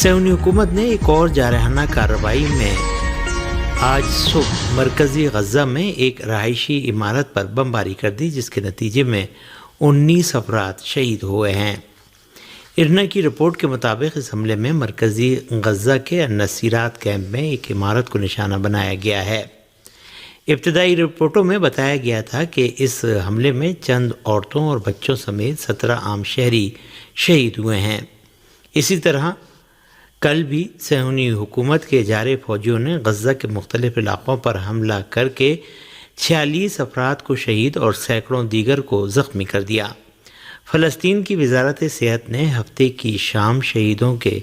صہیونی حکومت نے ایک اور جارحانہ کارروائی میں آج صبح مرکزی غزہ میں ایک رہائشی عمارت پر بمباری کر دی، جس کے نتیجے میں 19 افراد شہید ہوئے ہیں۔ ارنا کی رپورٹ کے مطابق اس حملے میں مرکزی غزہ کے النصیرات کیمپ میں ایک عمارت کو نشانہ بنایا گیا ہے۔ ابتدائی رپورٹوں میں بتایا گیا تھا کہ اس حملے میں چند عورتوں اور بچوں سمیت 17 عام شہری شہید ہوئے ہیں۔ اسی طرح کل بھی صہیونی حکومت کے اجارے فوجیوں نے غزہ کے مختلف علاقوں پر حملہ کر کے 46 افراد کو شہید اور سینکڑوں دیگر کو زخمی کر دیا۔ فلسطین کی وزارت صحت نے ہفتے کی شام شہیدوں کے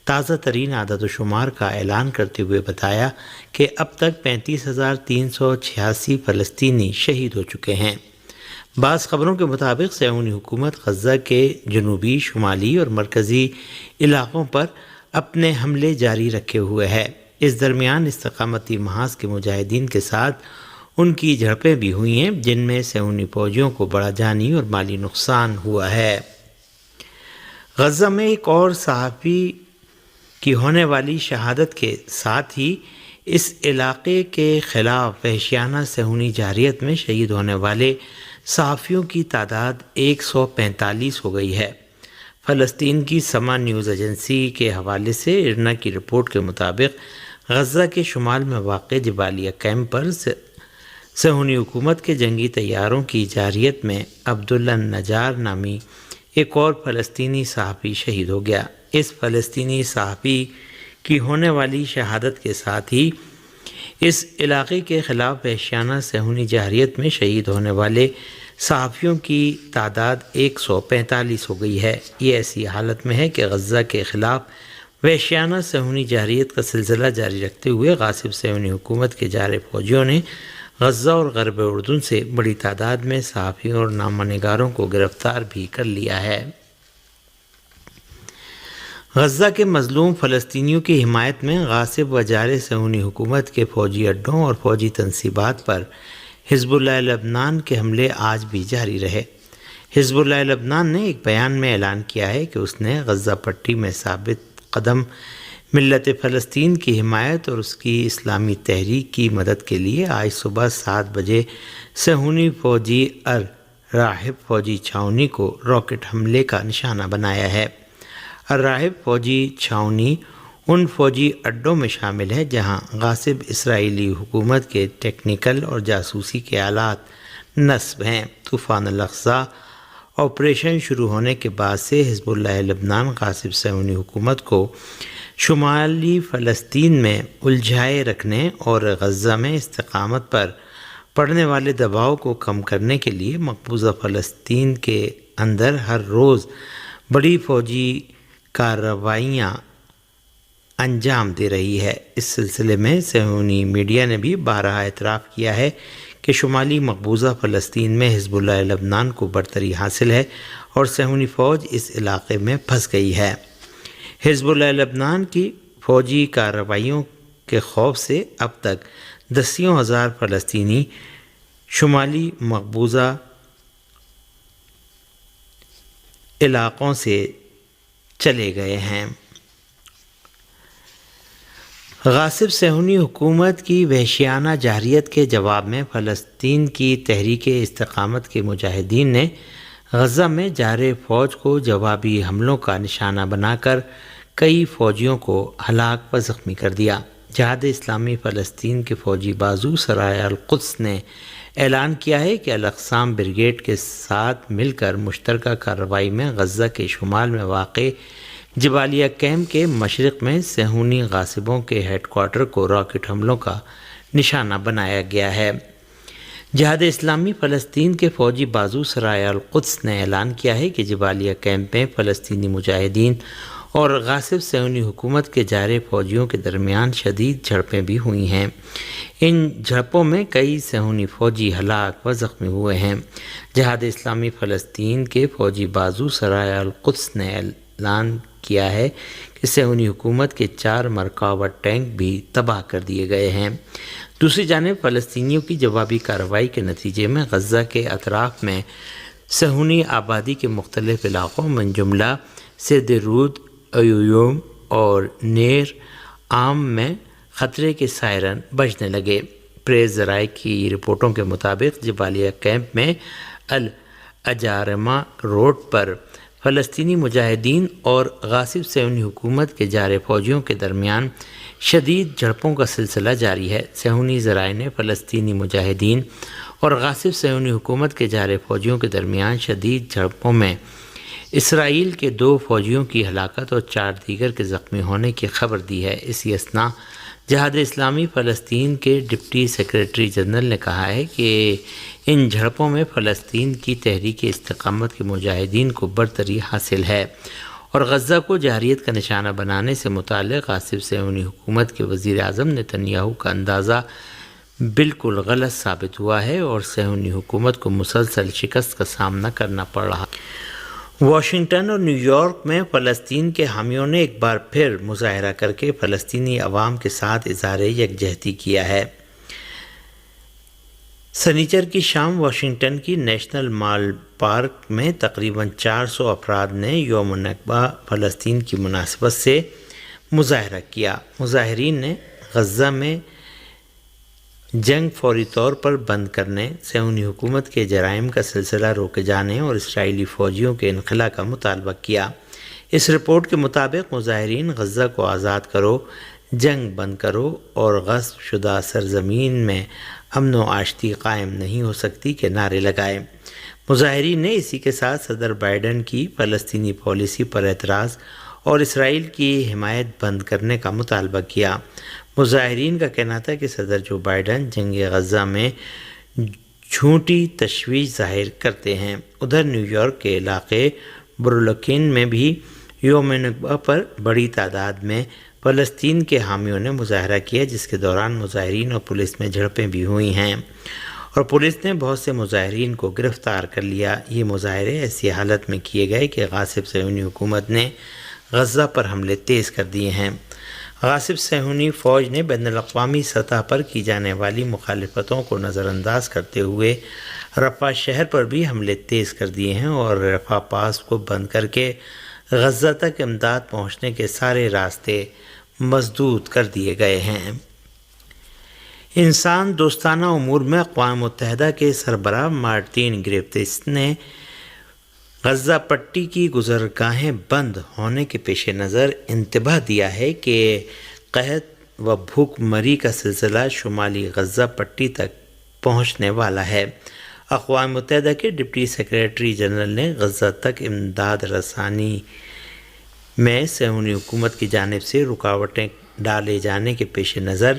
تازہ ترین اعداد و شمار کا اعلان کرتے ہوئے بتایا کہ اب تک 35,386 فلسطینی شہید ہو چکے ہیں۔ بعض خبروں کے مطابق صہیونی حکومت غزہ کے جنوبی، شمالی اور مرکزی علاقوں پر اپنے حملے جاری رکھے ہوئے ہے۔ اس درمیان استقامتی محاذ کے مجاہدین کے ساتھ ان کی جھڑپیں بھی ہوئی ہیں، جن میں صہیونی فوجیوں کو بڑا جانی اور مالی نقصان ہوا ہے۔ غزہ میں ایک اور صحافی کی ہونے والی شہادت کے ساتھ ہی اس علاقے کے خلاف وحشیانہ صہیونی جارحیت میں شہید ہونے والے صحافیوں کی تعداد 145 ہو گئی ہے۔ فلسطین کی سما نیوز ایجنسی کے حوالے سے ارنا کی رپورٹ کے مطابق غزہ کے شمال میں واقع جبالیہ کیمپ پر صہیونی حکومت کے جنگی طیاروں کی جارحیت میں عبداللہ النجار نامی ایک اور فلسطینی صحافی شہید ہو گیا۔ اس فلسطینی صحافی کی ہونے والی شہادت کے ساتھ ہی اس علاقے کے خلاف وحشیانہ صہیونی جارحیت میں شہید ہونے والے صحافیوں کی تعداد 145 ہو گئی ہے۔ یہ ایسی حالت میں ہے کہ غزہ کے خلاف وحشیانہ صہیونی جارحیت کا سلسلہ جاری رکھتے ہوئے غاصب صہیونی حکومت کے جارح فوجیوں نے غزہ اور غرب اردن سے بڑی تعداد میں صحافیوں اور نامہ نگاروں کو گرفتار بھی کر لیا ہے۔ غزہ کے مظلوم فلسطینیوں کی حمایت میں غاصب و جارح صہیونی حکومت کے فوجی اڈوں اور فوجی تنصیبات پر حزب اللہ لبنان کے حملے آج بھی جاری رہے۔ حزب اللہ لبنان نے ایک بیان میں اعلان کیا ہے کہ اس نے غزہ پٹی میں ثابت قدم ملت فلسطین کی حمایت اور اس کی اسلامی تحریک کی مدد کے لیے آج صبح 7 بجے صہیونی فوجی الراحب فوجی چھاؤنی کو راکٹ حملے کا نشانہ بنایا ہے۔ الراحب فوجی چھاؤنی ان فوجی اڈوں میں شامل ہے جہاں غاصب اسرائیلی حکومت کے ٹیکنیکل اور جاسوسی کے آلات نصب ہیں۔ طوفان الاقصی آپریشن شروع ہونے کے بعد سے حزب اللہ لبنان غاصب صہیونی حکومت کو شمالی فلسطین میں الجھائے رکھنے اور غزہ میں استقامت پر پڑنے والے دباؤ کو کم کرنے کے لیے مقبوضہ فلسطین کے اندر ہر روز بڑی فوجی کارروائیاں انجام دے رہی ہے۔ اس سلسلے میں صہیونی میڈیا نے بھی بارہا اعتراف کیا ہے کہ شمالی مقبوضہ فلسطین میں حزب اللہ لبنان کو برتری حاصل ہے اور صہیونی فوج اس علاقے میں پھنس گئی ہے۔ حزب اللہ لبنان کی فوجی کارروائیوں کے خوف سے اب تک دسیوں ہزار فلسطینی شمالی مقبوضہ علاقوں سے چلے گئے ہیں۔ غاصب صہیونی حکومت کی وحشیانہ جارحیت کے جواب میں فلسطین کی تحریک استقامت کے مجاہدین نے غزہ میں جارح فوج کو جوابی حملوں کا نشانہ بنا کر کئی فوجیوں کو ہلاک و زخمی کر دیا۔ جہاد اسلامی فلسطین کے فوجی بازو سرائے القدس نے اعلان کیا ہے کہ الاقصام بریگیڈ کے ساتھ مل کر مشترکہ کارروائی میں غزہ کے شمال میں واقع جبالیہ کیمپ کے مشرق میں صہیونی غاصبوں کے ہیڈ کوارٹر کو راکٹ حملوں کا نشانہ بنایا گیا ہے۔ جہاد اسلامی فلسطین کے فوجی بازو سرائے القدس نے اعلان کیا ہے کہ جبالیہ کیمپ میں فلسطینی مجاہدین اور غاصب صہیونی حکومت کے جارح فوجیوں کے درمیان شدید جھڑپیں بھی ہوئی ہیں۔ ان جھڑپوں میں کئی صہیونی فوجی ہلاک و زخمی ہوئے ہیں۔ جہاد اسلامی فلسطین کے فوجی بازو سرائے القدس نے اعلان کیا ہے کہ صہیونی حکومت کے 4 مرکبہ ٹینک بھی تباہ کر دیے گئے ہیں۔ دوسری جانب فلسطینیوں کی جوابی کارروائی کے نتیجے میں غزہ کے اطراف میں صہیونی آبادی کے مختلف علاقوں من جملہ سدر رود، ایویوم، اور نیر عام میں خطرے کے سائرن بجنے لگے۔ پریس ذرائع کی رپورٹوں کے مطابق جبالیہ کیمپ میں الاجارمہ روڈ پر فلسطینی مجاہدین اور غاصب صہیونی حکومت کے جارح فوجیوں کے درمیان شدید جھڑپوں کا سلسلہ جاری ہے۔ صہیونی ذرائع نے فلسطینی مجاہدین اور غاصب صہیونی حکومت کے جارح فوجیوں کے درمیان شدید جھڑپوں میں اسرائیل کے 2 فوجیوں کی ہلاکت اور 4 دیگر کے زخمی ہونے کی خبر دی ہے۔ اسی اثنا جہاد اسلامی فلسطین کے ڈپٹی سیکریٹری جنرل نے کہا ہے کہ ان جھڑپوں میں فلسطین کی تحریک استقامت کے مجاہدین کو برتری حاصل ہے اور غزہ کو جارحیت کا نشانہ بنانے سے متعلق غاصب صہیونی حکومت کے وزیر اعظم نتنیاہو کا اندازہ بالکل غلط ثابت ہوا ہے اور صہیونی حکومت کو مسلسل شکست کا سامنا کرنا پڑ رہا ہے۔ واشنگٹن اور نیو یارک میں فلسطین کے حامیوں نے ایک بار پھر مظاہرہ کر کے فلسطینی عوام کے ساتھ اظہار یکجہتی کیا ہے۔ سنیچر کی شام واشنگٹن کی نیشنل مال پارک میں تقریباً 400 افراد نے یوم نکبہ فلسطین کی مناسبت سے مظاہرہ کیا۔ مظاہرین نے غزہ میں جنگ فوری طور پر بند کرنے، صہیونی حکومت کے جرائم کا سلسلہ روکے جانے اور اسرائیلی فوجیوں کے انخلاء کا مطالبہ کیا۔ اس رپورٹ کے مطابق مظاہرین غزہ کو آزاد کرو، جنگ بند کرو اور غصب شدہ سرزمین میں امن و آشتی قائم نہیں ہو سکتی کے نعرے لگائے۔ مظاہرین نے اسی کے ساتھ صدر بائیڈن کی فلسطینی پالیسی پر اعتراض اور اسرائیل کی حمایت بند کرنے کا مطالبہ کیا۔ مظاہرین کا کہنا تھا کہ صدر جو بائیڈن جنگ غزہ میں جھوٹی تشویش ظاہر کرتے ہیں۔ ادھر نیو یارک کے علاقے بروکلن میں بھی یوم نکبہ پر بڑی تعداد میں فلسطین کے حامیوں نے مظاہرہ کیا، جس کے دوران مظاہرین اور پولیس میں جھڑپیں بھی ہوئی ہیں اور پولیس نے بہت سے مظاہرین کو گرفتار کر لیا۔ یہ مظاہرے ایسی حالت میں کیے گئے کہ غاصب صہیونی حکومت نے غزہ پر حملے تیز کر دیے ہیں۔ غاصب صہیونی فوج نے بین الاقوامی سطح پر کی جانے والی مخالفتوں کو نظر انداز کرتے ہوئے رفح شہر پر بھی حملے تیز کر دیے ہیں اور رفح پاس کو بند کر کے غزہ تک امداد پہنچنے کے سارے راستے مسدود کر دیے گئے ہیں۔ انسان دوستانہ امور میں اقوام متحدہ کے سربراہ مارٹین گریفیتھس نے غزہ پٹی کی گزرگاہیں بند ہونے کے پیش نظر انتباہ دیا ہے کہ قحط و بھوک مری کا سلسلہ شمالی غزہ پٹی تک پہنچنے والا ہے۔ اقوام متحدہ کے ڈپٹی سیکریٹری جنرل نے غزہ تک امداد رسانی میں صہیونی حکومت کی جانب سے رکاوٹیں ڈالے جانے کے پیش نظر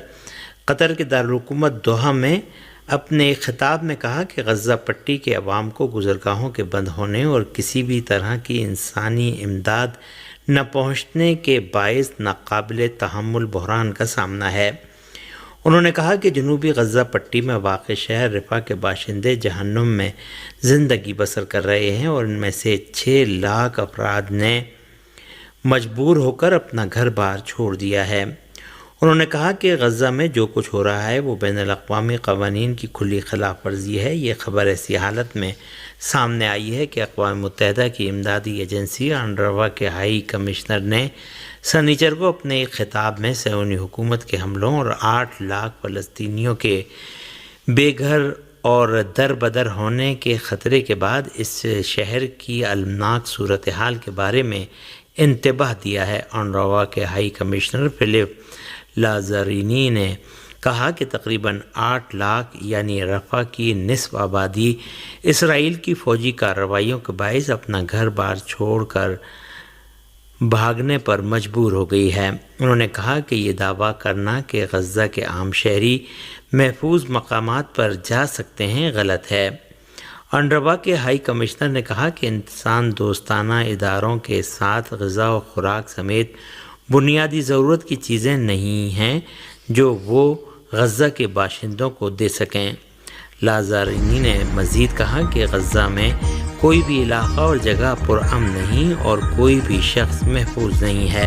قطر کے دارالحکومت دوحہ میں اپنے ایک خطاب میں کہا کہ غزہ پٹی کے عوام کو گزرگاہوں کے بند ہونے اور کسی بھی طرح کی انسانی امداد نہ پہنچنے کے باعث ناقابل تحمل بحران کا سامنا ہے۔ انہوں نے کہا کہ جنوبی غزہ پٹی میں واقع شہر رفح کے باشندے جہنم میں زندگی بسر کر رہے ہیں اور ان میں سے 6 لاکھ افراد نے مجبور ہو کر اپنا گھر بار چھوڑ دیا ہے۔ انہوں نے کہا کہ غزہ میں جو کچھ ہو رہا ہے وہ بین الاقوامی قوانین کی کھلی خلاف ورزی ہے۔ یہ خبر ایسی حالت میں سامنے آئی ہے کہ اقوام متحدہ کی امدادی ایجنسی انروا کے ہائی کمشنر نے سنیچر کو اپنے ایک خطاب میں صہیونی حکومت کے حملوں اور 8 لاکھ فلسطینیوں کے بے گھر اور در بدر ہونے کے خطرے کے بعد اس شہر کی المناک صورتحال کے بارے میں انتباہ دیا ہے۔ انروا کے ہائی کمشنر فلپ لازارینی نے کہا کہ تقریباً 8 لاکھ یعنی رفح کی نصف آبادی اسرائیل کی فوجی کارروائیوں کے باعث اپنا گھر بار چھوڑ کر بھاگنے پر مجبور ہو گئی ہے۔ انہوں نے کہا کہ یہ دعویٰ کرنا کہ غزہ کے عام شہری محفوظ مقامات پر جا سکتے ہیں غلط ہے۔ انروا کے ہائی کمشنر نے کہا کہ انسان دوستانہ اداروں کے ساتھ غذا و خوراک سمیت بنیادی ضرورت کی چیزیں نہیں ہیں جو وہ غزہ کے باشندوں کو دے سکیں۔ لازارینی نے مزید کہا کہ غزہ میں کوئی بھی علاقہ اور جگہ پرامن نہیں اور کوئی بھی شخص محفوظ نہیں ہے۔